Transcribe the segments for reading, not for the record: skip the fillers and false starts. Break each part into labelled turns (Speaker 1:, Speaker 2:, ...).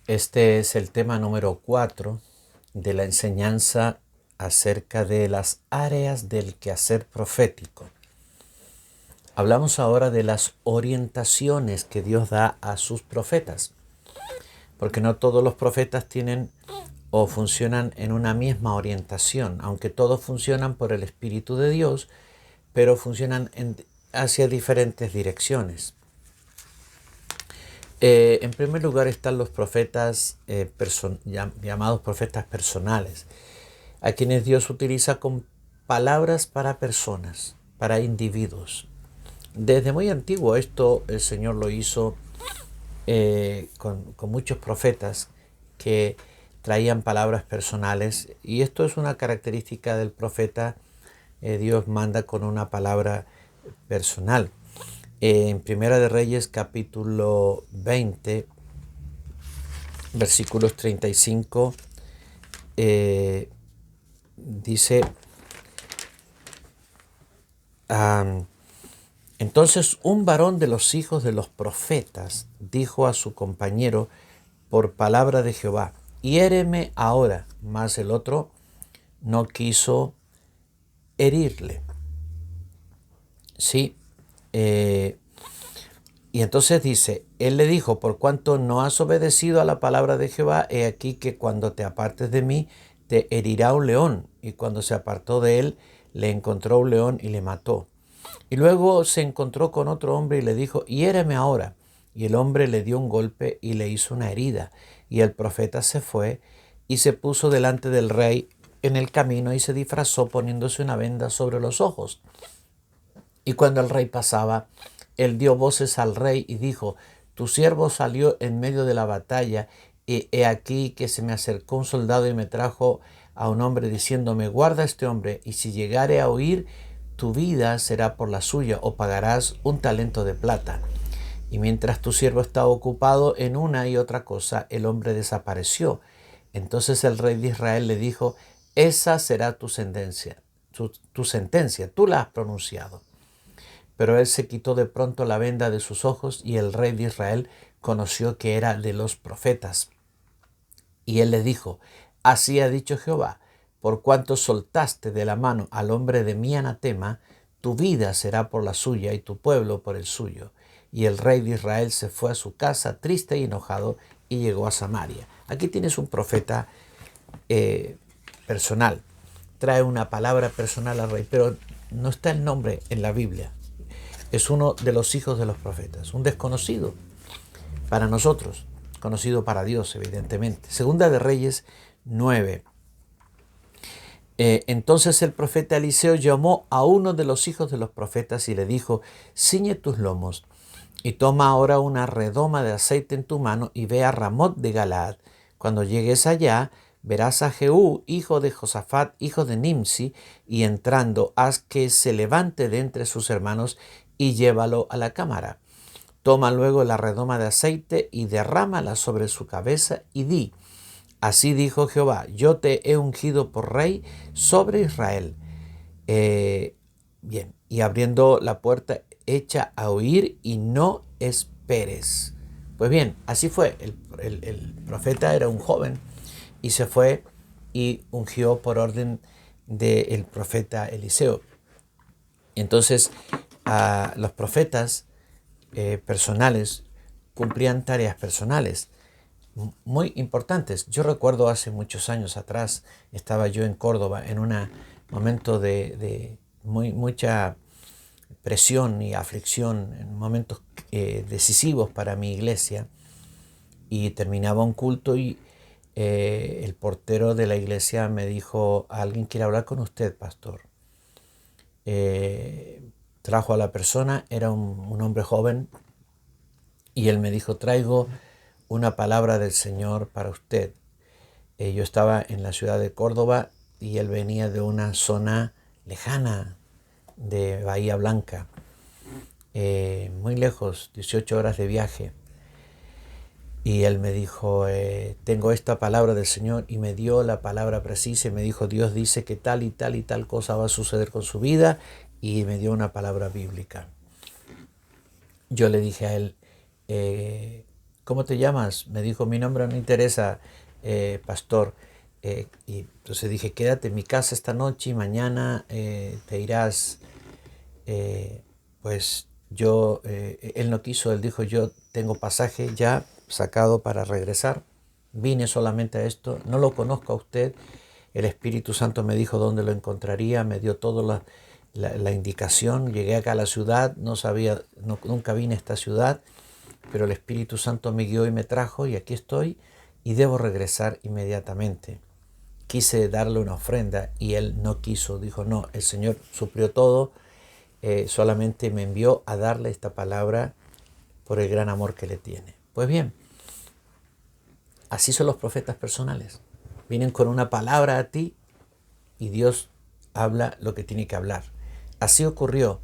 Speaker 1: Este es el tema número 4 de la enseñanza acerca de las áreas del quehacer profético. Hablamos ahora de las orientaciones que Dios da a sus profetas, porque no todos los profetas tienen o funcionan en una misma orientación, aunque todos funcionan por el Espíritu de Dios, pero funcionan hacia diferentes direcciones. En primer lugar están los profetas llamados profetas personales, a quienes Dios utiliza con palabras para personas, para individuos. Desde muy antiguo esto el Señor lo hizo con muchos profetas que traían palabras personales, y esto es una característica del profeta. Dios manda con una palabra personal. En Primera de Reyes capítulo 20, versículos 35, dice, entonces un varón de los hijos de los profetas dijo a su compañero por palabra de Jehová, hiéreme ahora. Mas el otro no quiso herirle. Sí. Y entonces dice, él le dijo, por cuanto no has obedecido a la palabra de Jehová, he aquí que cuando te apartes de mí, te herirá un león. Y cuando se apartó de él, le encontró un león y le mató. Y luego se encontró con otro hombre y le dijo, hiéreme ahora. Y el hombre le dio un golpe y le hizo una herida. Y el profeta se fue y se puso delante del rey en el camino y se disfrazó poniéndose una venda sobre los ojos. Y cuando el rey pasaba, él dio voces al rey y dijo, tu siervo salió en medio de la batalla, y he aquí que se me acercó un soldado y me trajo a un hombre diciéndome, guarda a este hombre, y si llegare a huir, tu vida será por la suya, o pagarás un talento de plata. Y mientras tu siervo estaba ocupado en una y otra cosa, el hombre desapareció. Entonces el rey de Israel le dijo, esa será tu sentencia, tu sentencia, tú la has pronunciado. Pero él se quitó de pronto la venda de sus ojos, y el rey de Israel conoció que era de los profetas. Y él le dijo, así ha dicho Jehová, por cuanto soltaste de la mano al hombre de mi anatema, tu vida será por la suya y tu pueblo por el suyo. Y el rey de Israel se fue a su casa triste y enojado y llegó a Samaria. Aquí tienes un profeta personal. Trae una palabra personal al rey, pero no está el nombre en la Biblia. Es uno de los hijos de los profetas, un desconocido para nosotros, conocido para Dios, evidentemente. Segunda de Reyes 9. Entonces el profeta Eliseo llamó a uno de los hijos de los profetas y le dijo, ciñe tus lomos y toma ahora una redoma de aceite en tu mano y ve a Ramot de Galaad. Cuando llegues allá, verás a Jehú, hijo de Josafat, hijo de Nimsi, y entrando, haz que se levante de entre sus hermanos y llévalo a la cámara. Toma luego la redoma de aceite y derrámala sobre su cabeza y di, así dijo Jehová, yo te he ungido por rey sobre Israel. Bien, y abriendo la puerta, echa a huir y no esperes. Pues bien, así fue. El profeta era un joven y se fue y ungió por orden del profeta Eliseo. Entonces, los profetas personales cumplían tareas personales muy importantes. Yo recuerdo hace muchos años atrás, estaba yo en Córdoba en un momento de mucha presión y aflicción, en momentos decisivos para mi iglesia, y terminaba un culto y el portero de la iglesia me dijo, alguien quiere hablar con usted, pastor. Trajo a la persona, era un hombre joven, y él me dijo, traigo una palabra del Señor para usted. Yo estaba en la ciudad de Córdoba y él venía de una zona lejana de Bahía Blanca, muy lejos, 18 horas de viaje. Y él me dijo, tengo esta palabra del Señor, y me dio la palabra precisa y me dijo, Dios dice que tal y tal y tal cosa va a suceder con su vida, y me dio una palabra bíblica. Yo le dije a él, ¿cómo te llamas? Me dijo, mi nombre no interesa, pastor. Y entonces dije, quédate en mi casa esta noche y mañana te irás. Pues yo, él no quiso, él dijo, yo tengo pasaje ya sacado para regresar. Vine solamente a esto, no lo conozco a usted. El Espíritu Santo me dijo dónde lo encontraría, me dio toda la indicación. Llegué acá a la ciudad, no sabía, nunca vine a esta ciudad, pero el Espíritu Santo me guió y me trajo y aquí estoy y debo regresar inmediatamente. Quise darle una ofrenda y él no quiso, dijo, no, el Señor suplió todo, solamente me envió a darle esta palabra por el gran amor que le tiene. Pues bien, así son los profetas personales. Vienen con una palabra a ti y Dios habla lo que tiene que hablar. Así ocurrió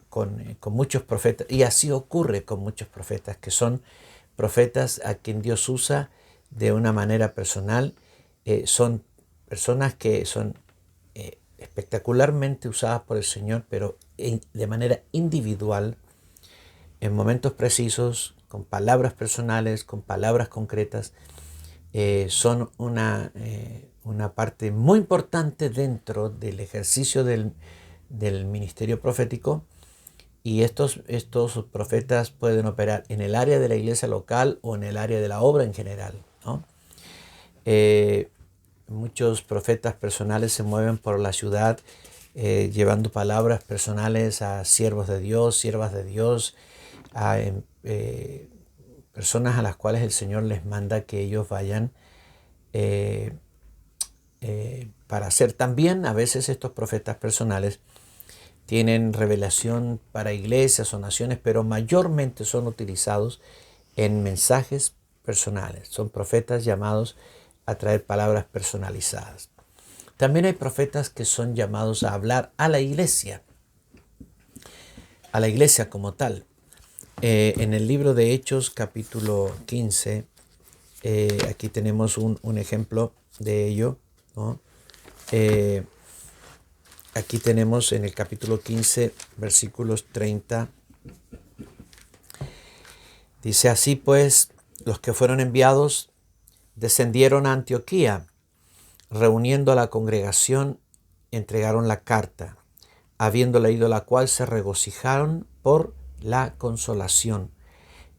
Speaker 1: con muchos profetas y así ocurre con muchos profetas que son profetas a quien Dios usa de una manera personal. Son personas que son espectacularmente usadas por el Señor, pero de manera individual, en momentos precisos, con palabras personales, con palabras concretas. Son una parte muy importante dentro del ejercicio del ministerio profético, y estos profetas pueden operar en el área de la iglesia local o en el área de la obra en general, ¿no? Muchos profetas personales se mueven por la ciudad llevando palabras personales a siervos de Dios, siervas de Dios, a personas a las cuales el Señor les manda que ellos vayan para hacer. También a veces estos profetas personales tienen revelación para iglesias o naciones, pero mayormente son utilizados en mensajes personales. Son profetas llamados a traer palabras personalizadas. También hay profetas que son llamados a hablar a la iglesia como tal. En el libro de Hechos, capítulo 15, aquí tenemos un ejemplo de ello, ¿no? Aquí tenemos en el capítulo 15, versículos 30. Dice, así pues, los que fueron enviados descendieron a Antioquía, reuniendo a la congregación, entregaron la carta, habiendo leído la cual se regocijaron por la consolación.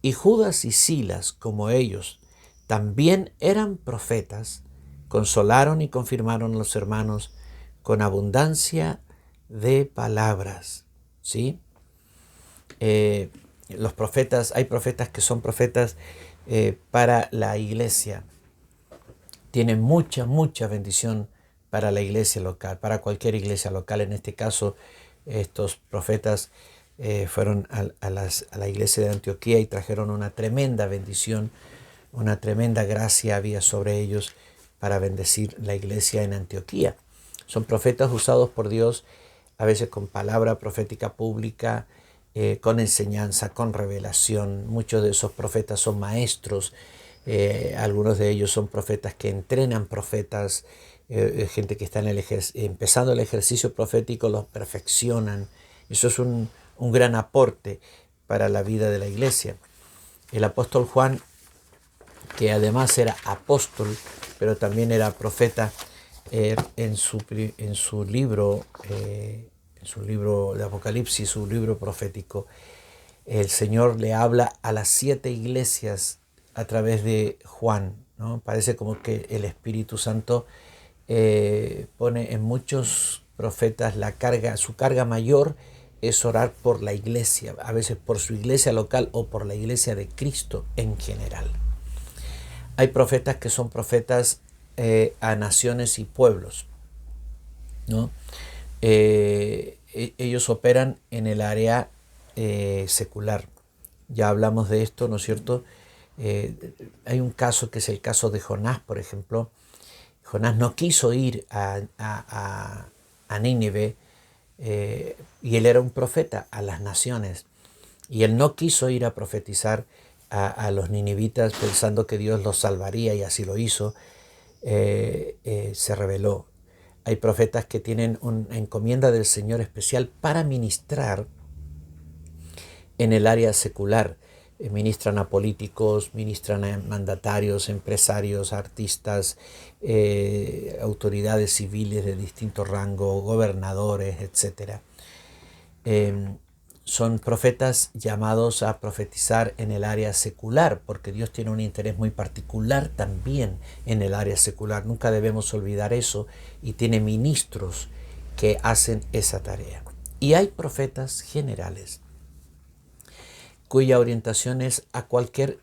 Speaker 1: Y Judas y Silas, como ellos, también eran profetas, consolaron y confirmaron a los hermanos con abundancia de palabras. ¿Sí? Los profetas, hay profetas que son profetas para la iglesia. Tienen mucha bendición para la iglesia local, para cualquier iglesia local. En este caso, estos profetas fueron a la iglesia de Antioquía y trajeron una tremenda bendición, una tremenda gracia había sobre ellos para bendecir la iglesia en Antioquía. Son profetas usados por Dios, a veces con palabra profética pública, con enseñanza, con revelación. Muchos de esos profetas son maestros. Algunos de ellos son profetas que entrenan profetas, gente que está empezando el ejercicio profético, los perfeccionan. Eso es un gran aporte para la vida de la iglesia. El apóstol Juan, que además era apóstol, pero también era profeta, en su libro de Apocalipsis, su libro profético, el Señor le habla a las 7 iglesias a través de Juan, ¿no? Parece como que el Espíritu Santo pone en muchos profetas su carga mayor es orar por la iglesia, a veces por su iglesia local o por la iglesia de Cristo en general. Hay profetas que son profetas a naciones y pueblos, ¿no? Ellos operan en el área secular. Ya hablamos de esto, ¿no es cierto? Hay un caso que es el caso de Jonás, por ejemplo. Jonás no quiso ir a Nínive, y él era un profeta a las naciones, y él no quiso ir a profetizar a los ninivitas pensando que Dios los salvaría, y así lo hizo. Se rebeló. Hay profetas que tienen una encomienda del Señor especial para ministrar en el área secular, ministran a políticos, ministran a mandatarios, empresarios, artistas, autoridades civiles de distinto rango, gobernadores, etc. Son profetas llamados a profetizar en el área secular, porque Dios tiene un interés muy particular también en el área secular. Nunca debemos olvidar eso, y tiene ministros que hacen esa tarea. Y hay profetas generales cuya orientación es a cualquier,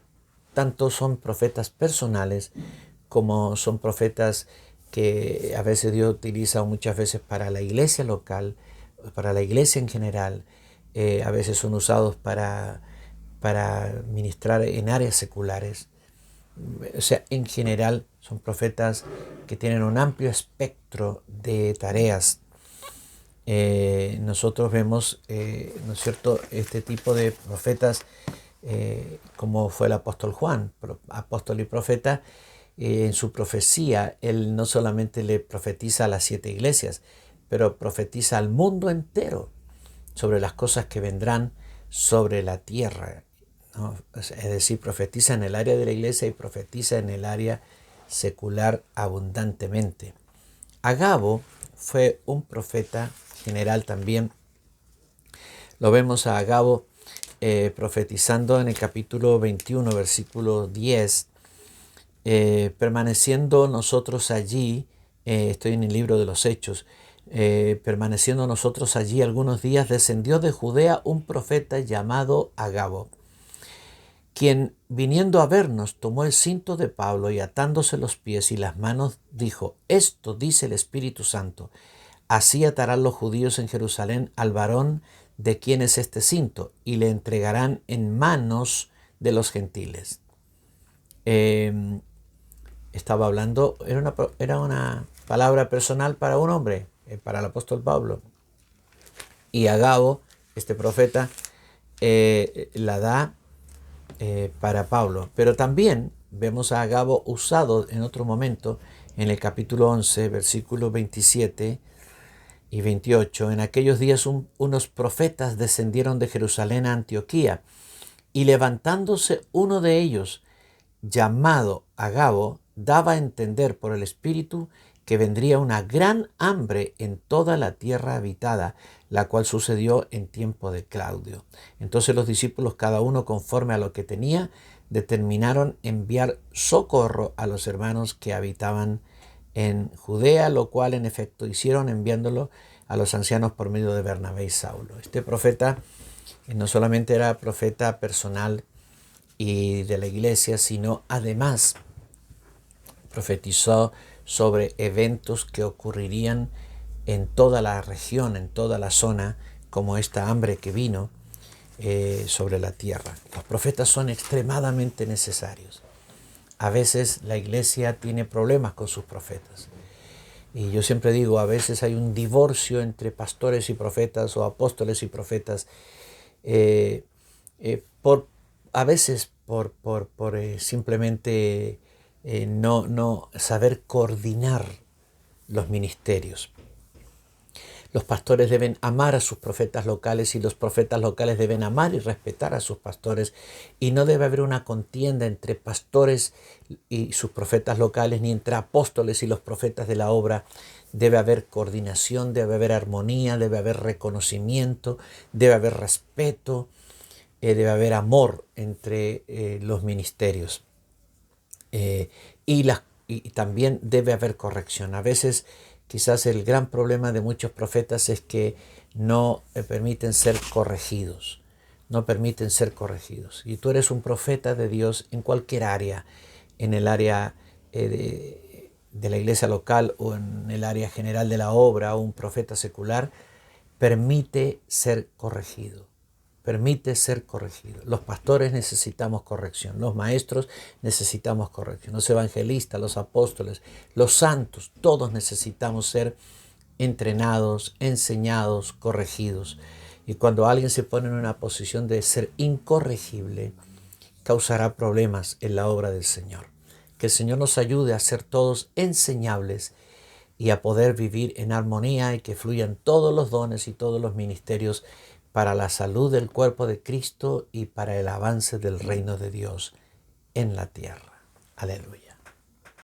Speaker 1: tanto son profetas personales como son profetas que a veces Dios utiliza, o muchas veces para la iglesia local, para la iglesia en general. A veces son usados para ministrar en áreas seculares. O sea, en general son profetas que tienen un amplio espectro de tareas. Nosotros vemos, ¿no es cierto?, este tipo de profetas, como fue el apóstol Juan, apóstol y profeta. En su profecía, él no solamente le profetiza a las 7 iglesias, pero profetiza al mundo entero sobre las cosas que vendrán sobre la tierra, ¿no? Es decir, profetiza en el área de la iglesia y profetiza en el área secular abundantemente. Agabo fue un profeta general también. Lo vemos a Agabo profetizando en el capítulo 21, versículo 10. Permaneciendo nosotros allí, estoy en el libro de los Hechos, permaneciendo nosotros allí algunos días, descendió de Judea un profeta llamado Agabo, quien, viniendo a vernos, tomó el cinto de Pablo y atándose los pies y las manos, dijo: esto dice el Espíritu Santo, así atarán los judíos en Jerusalén al varón de quien es este cinto, y le entregarán en manos de los gentiles. Estaba hablando, era una palabra personal para un hombre, para el apóstol Pablo. Y Agabo, este profeta, la da para Pablo. Pero también vemos a Agabo usado en otro momento, en el capítulo 11, versículos 27 y 28. En aquellos días unos profetas descendieron de Jerusalén a Antioquía, y levantándose uno de ellos, llamado Agabo, daba a entender por el Espíritu que vendría una gran hambre en toda la tierra habitada, la cual sucedió en tiempo de Claudio. Entonces los discípulos, cada uno conforme a lo que tenía, determinaron enviar socorro a los hermanos que habitaban en Judea, lo cual en efecto hicieron, enviándolo a los ancianos por medio de Bernabé y Saulo. Este profeta no solamente era profeta personal y de la iglesia, sino además profetizó sobre eventos que ocurrirían en toda la región, en toda la zona, como esta hambre que vino sobre la tierra. Los profetas son extremadamente necesarios. A veces la iglesia tiene problemas con sus profetas. Y yo siempre digo, a veces hay un divorcio entre pastores y profetas, o apóstoles y profetas, a veces por simplemente no saber coordinar los ministerios. Los pastores deben amar a sus profetas locales, y los profetas locales deben amar y respetar a sus pastores, y no debe haber una contienda entre pastores y sus profetas locales, ni entre apóstoles y los profetas de la obra. Debe haber coordinación, debe haber armonía, debe haber reconocimiento, debe haber respeto, debe haber amor entre los ministerios. Y también debe haber corrección. A veces quizás el gran problema de muchos profetas es que no permiten ser corregidos. No permiten ser corregidos. Y tú eres un profeta de Dios en cualquier área, en el área de la iglesia local, o en el área general de la obra, o un profeta secular, permite ser corregido. Permite ser corregido. Los pastores necesitamos corrección, los maestros necesitamos corrección, los evangelistas, los apóstoles, los santos, todos necesitamos ser entrenados, enseñados, corregidos. Y cuando alguien se pone en una posición de ser incorregible, causará problemas en la obra del Señor. Que el Señor nos ayude a ser todos enseñables y a poder vivir en armonía, y que fluyan todos los dones y todos los ministerios para la salud del cuerpo de Cristo y para el avance del reino de Dios en la tierra. Aleluya.